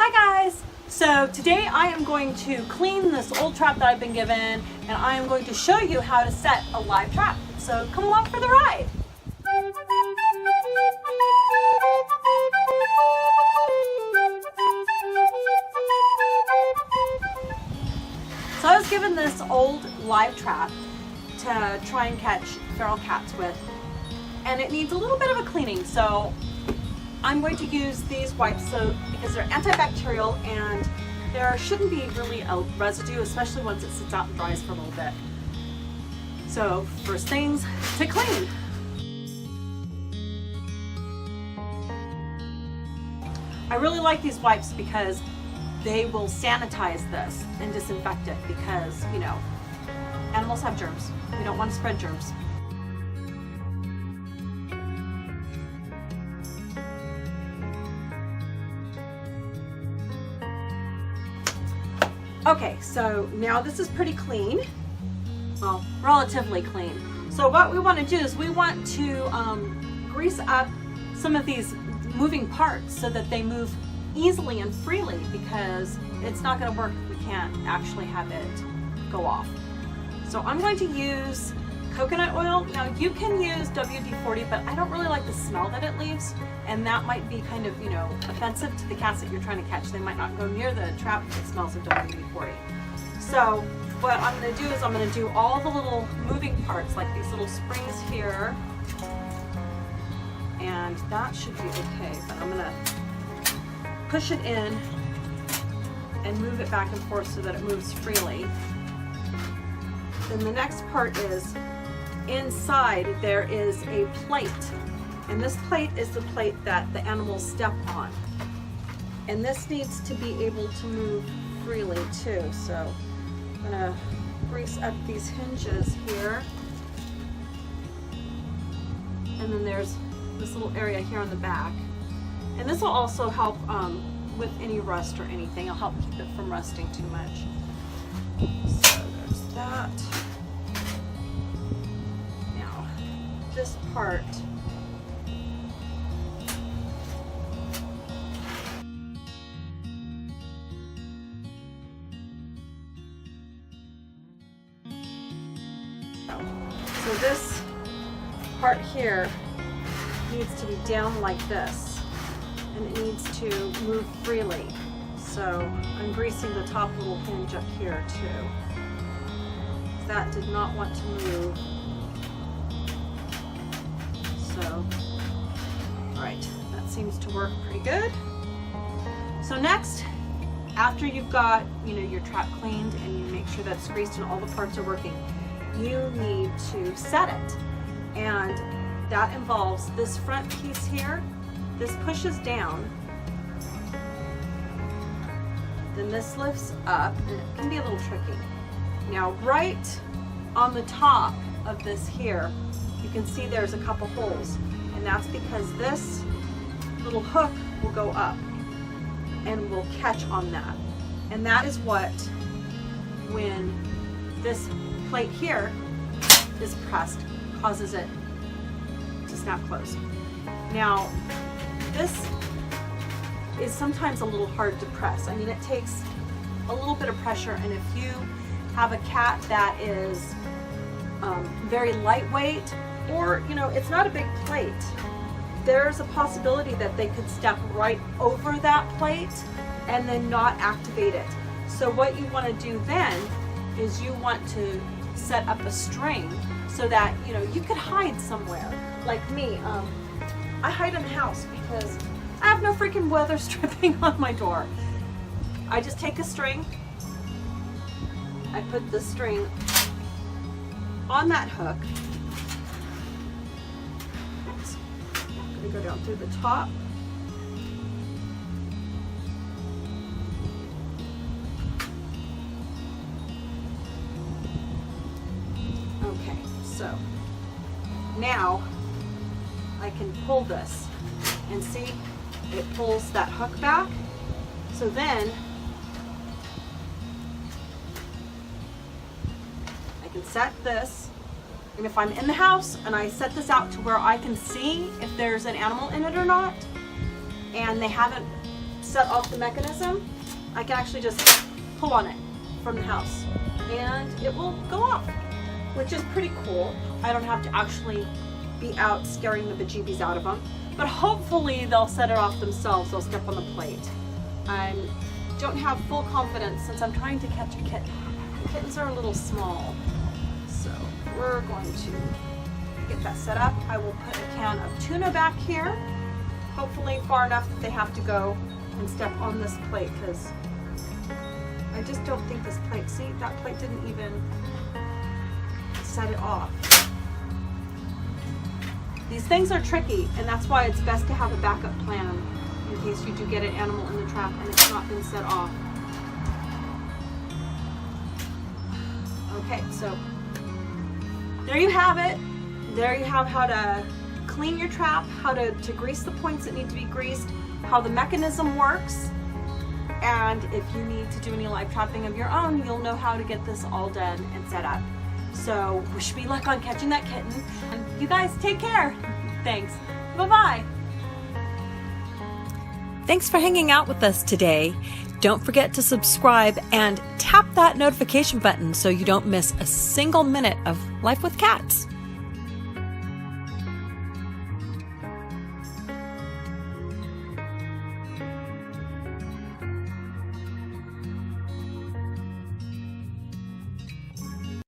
Hi guys! So today I am going to clean this old trap that I've been given, and I am going to show you how to set a live trap. So come along for the ride! So I was given this old live trap to try and catch feral cats with, and it needs a little bit of a cleaning. So I'm going to use these wipes because they're antibacterial and there shouldn't be really a residue, especially once it sits out and dries for a little bit. So first things to clean. I really like these wipes because they will sanitize this and disinfect it because, you know, animals have germs. We don't want to spread germs. Okay, so now this is pretty clean, well, relatively clean. So what we want to do is we want to grease up some of these moving parts so that they move easily and freely, because it's not going to work if we can't actually have it go off. So I'm going to use coconut oil. Now you can use WD-40, but I don't really like the smell that it leaves, and that might be kind of, you know, offensive to the cats that you're trying to catch. They might not go near the trap if it smells of WD-40. So what I'm going to do is I'm going to do all the little moving parts, like these little springs here, and that should be okay, but I'm going to push it in and move it back and forth so that it moves freely. Then the next part is inside there is a plate, and this plate is the plate that the animals step on, and this needs to be able to move freely too. So I'm going to grease up these hinges here, and then there's this little area here on the back, and this will also help with any rust or anything. It'll help keep it from rusting too much. So there's that. This part, so this part here needs to be down like this, and it needs to move freely. So I'm greasing the top little hinge up here too. That did not want to move. So, all right, that seems to work pretty good. So next, after you've got, you know, your trap cleaned and you make sure that's greased and all the parts are working, you need to set it. And that involves this front piece here. This pushes down. Then this lifts up, and it can be a little tricky. Now, right on the top of this here, you can see there's a couple holes, and that's because this little hook will go up and will catch on that. And that is what, when this plate here is pressed, causes it to snap closed. Now, this is sometimes a little hard to press. I mean, it takes a little bit of pressure, and if you have a cat that is very lightweight, or, you know, it's not a big plate, there's a possibility that they could step right over that plate and then not activate it. So what you want to do then is you want to set up a string so that, you know, you could hide somewhere. Like me, I hide in the house because I have no freaking weather stripping on my door. I just take a string, I put the string on that hook. I'm going to go down through the top. Okay, so now I can pull this, and see, it pulls that hook back. So then I can set this, and if I'm in the house and I set this out to where I can see if there's an animal in it or not, and they haven't set off the mechanism, I can actually just pull on it from the house and it will go off, which is pretty cool. I don't have to actually be out scaring the bejeebies out of them, but hopefully they'll set it off themselves. They'll step on the plate. I don't have full confidence since I'm trying to catch a kitten. The kittens are a little small, so we're going to get that set up. I will put a can of tuna back here, hopefully far enough that they have to go and step on this plate, because I just don't think this plate, see, that plate didn't even set it off. These things are tricky, and that's why it's best to have a backup plan in case you do get an animal in the trap and it's not been set off. Okay, so there you have it. There you have how to clean your trap, how to grease the points that need to be greased, how the mechanism works, and if you need to do any live trapping of your own, you'll know how to get this all done and set up. So wish me luck on catching that kitten, and you guys take care. Thanks. Bye-bye. Thanks for hanging out with us today. Don't forget to subscribe and tap that notification button so you don't miss a single minute of Life with Cats.